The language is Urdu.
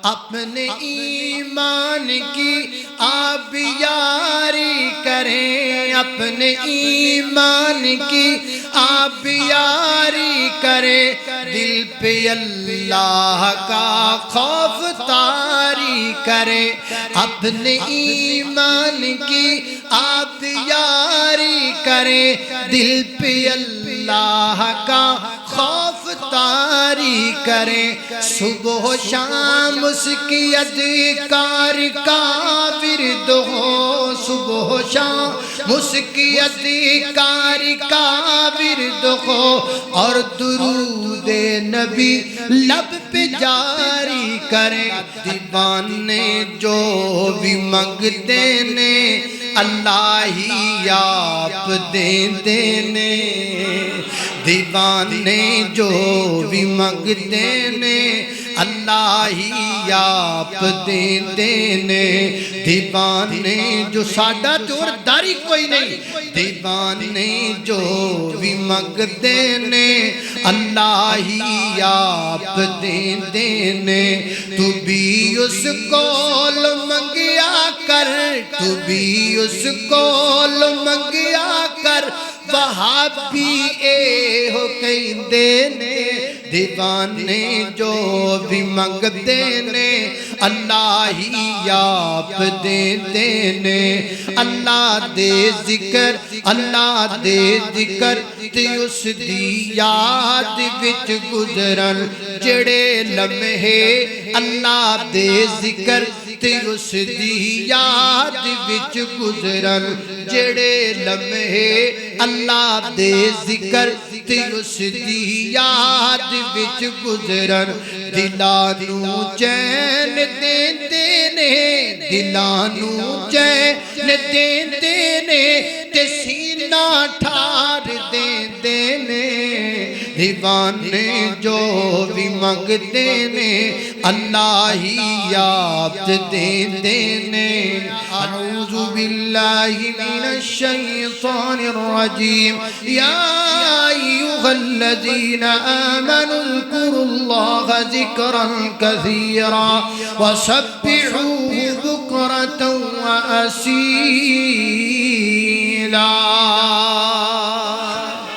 اپنے ایمان کی آبیاری کریں، اپنے ایمان کی آبیاری کریں، دل پہ اللہ کا خوف طاری کریں، اپنے ایمان کی آبیاری کریں، دل پہ اللہ کا خوف طاری کریں، صبح و شام اس کی اذکار کا ورد ہو، صبح و شام اس کی اذکار کا ورد ہو، اور درود نبی لب پہ جاری کریں، دیوانے جو بھی منگتے نے اللہ ہی آپ دے دینے، دیوانے جو بھی منگتے نے اللہ ہی آپ دے دینے، دیوانے جو ساڈا جورداری کوئی نہیں، دیوانے جو بھی منگتے نے اللہ ہی آپ دے دینے، تو بھی اس کول منگیا کر، تو بھی اس کول منگیا کر، وہابی اے ہو کہندے نے، دیوانے جو بھی منگتے نے اللہ ہی آپ دے دینے، اللہ دے ذکر، اللہ دے ذکر تے اس دی یاد وچ گزرن جڑے لمحے، اللہ دے ذکر تے اس دی یاد وچ گزرن جڑے لمحے، اللہ دے ذکر تے اس دی یاد وچ گزرن، دلانو چین دیندے نے، دلانو چین دیندے نے، تے سینہ ٹھار دیندے نے، دیوانے جو بھی منگتے نے اللہ ہی آپ دے دینے۔ اعوذ باللہ من الشیطان الرجیم، یا ایھا الذین آمنوا اذکروا اللہ ذکرا کثیرا وسبحوہ بکرۃ واسیلا۔